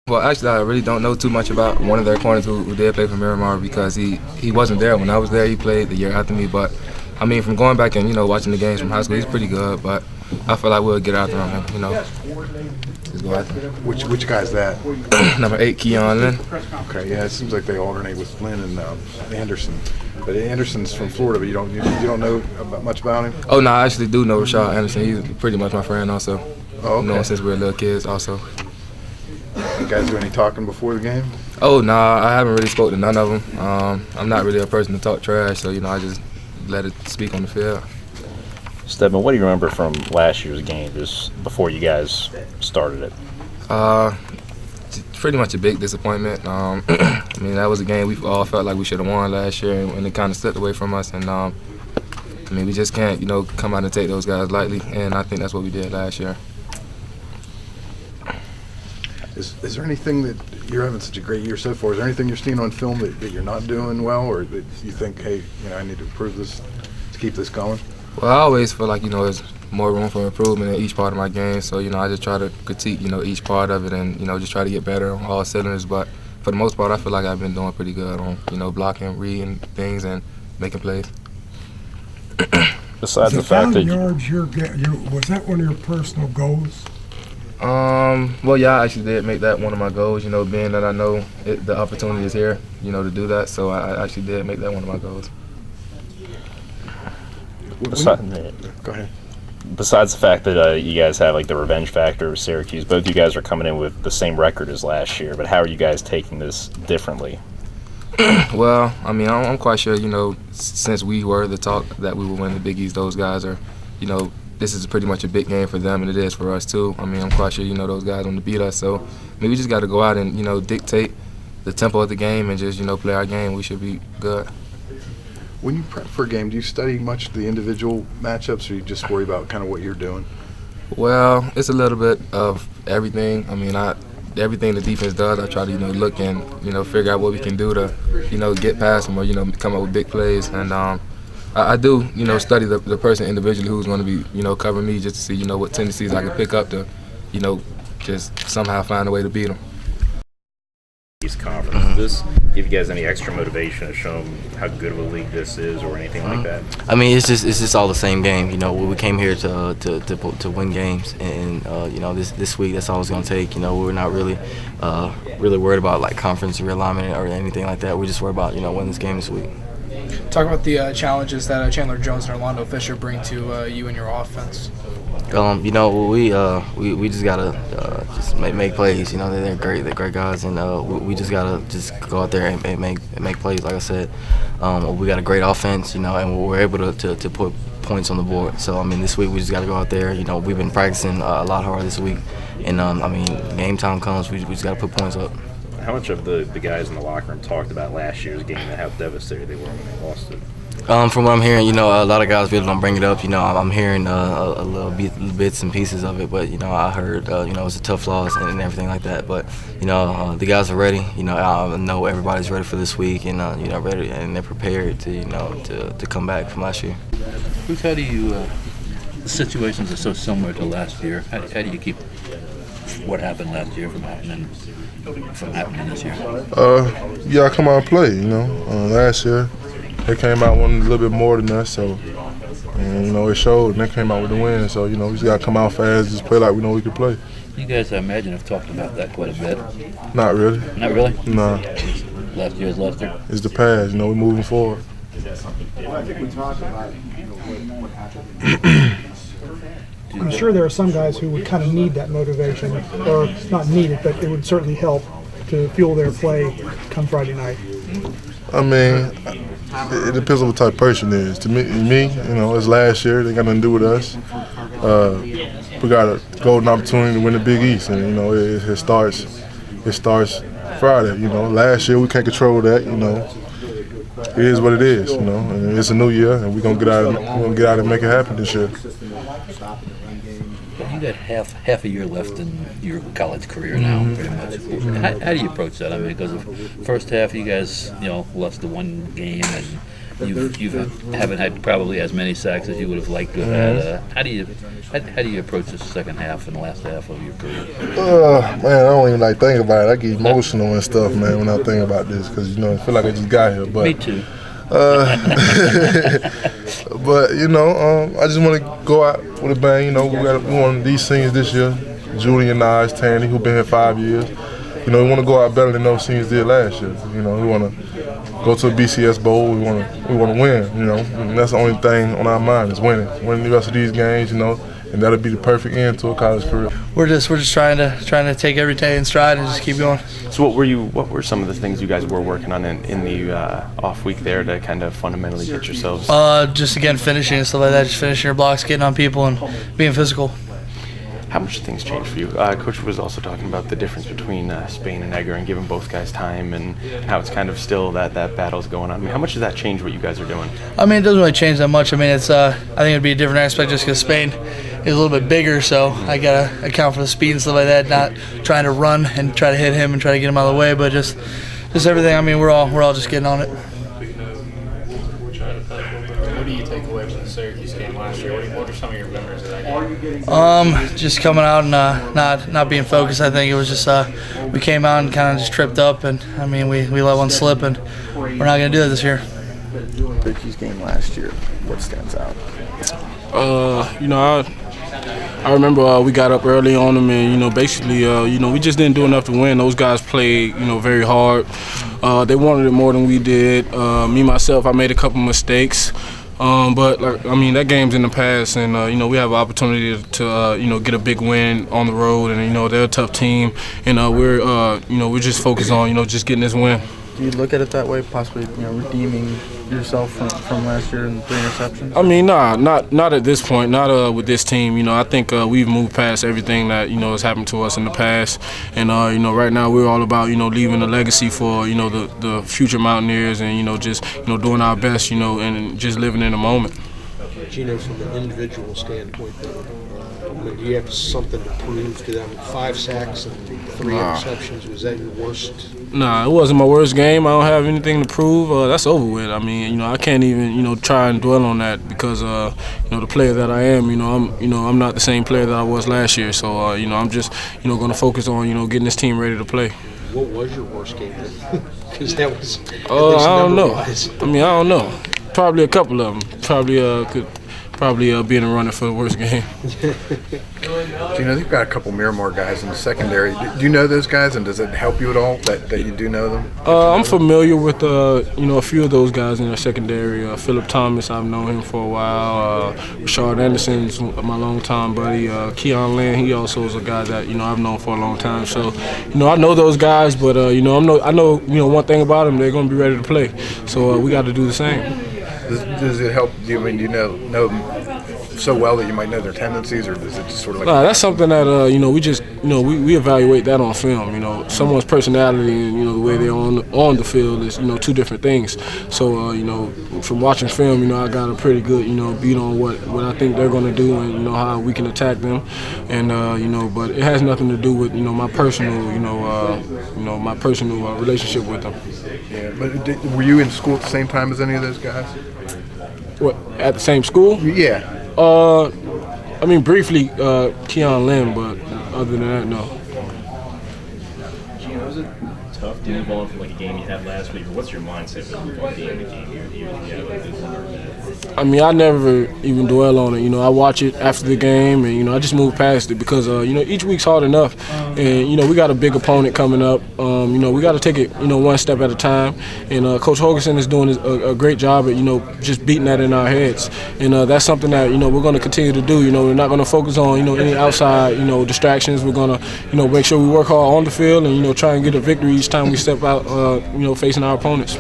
Well, actually, I really don't know too much about one of their corners who did play for Miramar because he wasn't there when I was there. He played the year after me, but I mean, from going back and watching the games from high school, he's pretty good. But I feel like we'll get after him, just go after him. Which guy's that? Number 8, Keon Lynn. Okay, yeah, it seems like they alternate with Lynn and Anderson. But Anderson's from Florida, but you don't know much about him? Oh no, I actually do know Rashad Anderson. He's pretty much my friend also. Oh, okay. Known since we were little kids also. You guys do any talking before the game? Oh no, I haven't really spoke to none of them. I'm not really a person to talk trash, so I just let it speak on the field. Stedman, what do you remember from last year's game, just before you guys started it? Pretty much a big disappointment. I mean, that was a game we all felt like we should have won last year, and it kind of slipped away from us. And I mean, we just can't, come out and take those guys lightly, and I think that's what we did last year. Is there anything that you're having such a great year so far? Is there anything you're seeing on film that you're not doing well, or that you think, hey, I need to improve this to keep this going? Well, I always feel like there's more room for improvement in each part of my game. So I just try to critique each part of it, and just try to get better on all cylinders. But for the most part, I feel like I've been doing pretty good on blocking, reading things, and making plays. Besides the fact that yards, was that one of your personal goals? Well, yeah, I actually did make that one of my goals, being that I know the opportunity is here, to do that. So I actually did make that one of my goals. Go ahead. Besides the fact that you guys have like the revenge factor of Syracuse, both you guys are coming in with the same record as last year, but how are you guys taking this differently? Well, I mean, I'm quite sure, since we were the talk that we would win the Big East, those guys are, this is pretty much a big game for them, and it is for us too. I mean, I'm quite sure those guys want to beat us. So, I mean, we just got to go out and dictate the tempo of the game and just play our game. We should be good. When you prep for a game, do you study much the individual matchups, or you just worry about kind of what you're doing? Well, it's a little bit of everything. I mean, everything the defense does, I try to look and figure out what we can do to get past them or come up with big plays. And I do study the person individually who's going to be covering me just to see what tendencies I can pick up to just somehow find a way to beat them. East Conference. Does this give you guys any extra motivation to show them how good of a league this is, or anything like that? I mean, it's just all the same game. We came here to win games, and this week that's all it's going to take. We're not really worried about like conference realignment or anything like that. We just worry about winning this game this week. Talk about the challenges that Chandler Jones and Orlando Fisher bring to you and your offense. We just gotta just make plays. They're great. They're great guys, and we just gotta just go out there and make plays. Like I said, we got a great offense, and we're able to put points on the board. So I mean, this week we just gotta go out there. We've been practicing a lot harder this week, and I mean, game time comes, we just gotta put points up. How much of the guys in the locker room talked about last year's game and how devastated they were when they lost it? From what I'm hearing, a lot of guys really don't bring it up. I'm hearing a little bits and pieces of it, but I heard it was a tough loss and everything like that. But the guys are ready. I know everybody's ready for this week, and ready, and they're prepared to come back from last year. Bruce, how do you? The situations are so similar to last year. How do you keep what happened last year from happening this year? Yeah, I come out and play. Last year. They came out wanting a little bit more than us, so and, it showed, and they came out with the win. So we just gotta come out fast, just play like we know we can play. You guys, I imagine, have talked about that quite a bit. Not really. Not really? Nah. Last year's luster. It's the past. We're moving forward. I'm sure there are some guys who would kind of need that motivation, or not need it, but it would certainly help to fuel their play come Friday night. I mean, it depends on what type of person it is. To me, it's last year. They got nothing to do with us. We got a golden opportunity to win the Big East, and it starts Friday. Last year we can't control that. It is what it is. And it's a new year, and we're gonna get out and make it happen this year. You got half a year left in your college career now, pretty much. How do you approach that? I mean, because the first half you guys, lost the one game, and You haven't had probably as many sacks as you would have liked to have had. How do you approach the second half and the last half of your career? Man, I don't even like think about it. I get emotional and stuff, man, when I think about this because I feel like I just got here. But Me too. but I just want to go out with a bang. We want these seniors this year, Julian, Nas, Tanny, who've been here 5 years. We want to go out better than those seniors did last year. We want to go to a BCS bowl. We want to win. And that's the only thing on our mind is winning the rest of these games. And that'll be the perfect end to a college career. We're just trying to take every day in stride and just keep going. So what were some of the things you guys were working on in the off week there to kind of fundamentally get yourselves? Just again finishing and stuff like that, just finishing your blocks, getting on people and being physical. How much have things changed for you? Coach was also talking about the difference between Spain and Edgar and giving both guys time and how it's kind of still that battle's going on. I mean, how much does that change what you guys are doing? I mean, it doesn't really change that much. I mean, it's I think it'd be a different aspect just because Spain is a little bit bigger, so I gotta account for the speed and stuff like that. Not trying to run and try to hit him and try to get him out of the way, but just everything. I mean, we're all just getting on it. What do you take away from the Syracuse game last year? What are some of your memories of that game? Just coming out and not being focused. I think it was just we came out and kind of just tripped up, and I mean we let one slip, and we're not going to do that this year. Syracuse game last year. What stands out? I remember we got up early on them, and basically, we just didn't do enough to win. Those guys played, very hard. They wanted it more than we did. Me myself, I made a couple mistakes, but that game's in the past, and we have an opportunity to get a big win on the road, and they're a tough team, and we're just focused on just getting this win. Do you look at it that way, possibly redeeming yourself from last year and 3 interceptions? I mean, not at this point, not with this team. I think we've moved past everything that has happened to us in the past, and right now we're all about leaving a legacy for the future Mountaineers, and just doing our best, and just living in the moment. Gino, from an individual standpoint, do you have something to prove to them? 5 sacks and 3 interceptions, was that your worst? Nah, it wasn't my worst game. I don't have anything to prove. That's over with. I mean, I can't even, try and dwell on that because, the player that I am, I'm not the same player that I was last year. So, I'm just, going to focus on, getting this team ready to play. What was your worst game? Because that was. I don't know. I don't know. Probably a couple of them. Probably be in the running for the worst game. Gino, you've got a couple Miramar guys in the secondary. Do you know those guys, and does it help you at all that you do know them? I'm familiar with a few of those guys in the secondary. Philip Thomas, I've known him for a while. Rashard Anderson's my longtime buddy. Keon Lynn, he also is a guy that I've known for a long time. So I know those guys, but I know one thing about them, they're going to be ready to play. So we got to do the same. Does it help? Do you know them so well that you might know their tendencies, or is it just sort of like? That's something that we just we evaluate that on film. Someone's personality and the way they're on the field is 2 different things. So from watching film, I got a pretty good beat on what I think they're going to do and how we can attack them, and but it has nothing to do with my personal my personal relationship with them. Yeah, but were you in school at the same time as any of those guys? What, at the same school? Yeah. Briefly, Keon Lynn, but other than that, no. Was it tough to move on from a game you had last week, or what's your mindset with being in the game here? I never even dwell on it. I watch it after the game, and I just move past it because each week's hard enough, and we got a big opponent coming up. We got to take it one step at a time, and Coach Hogerson is doing a great job at just beating that in our heads, and that's something that we're going to continue to do. We're not going to focus on any outside distractions. We're going to make sure we work hard on the field and try and get a victory each time we step out facing our opponents.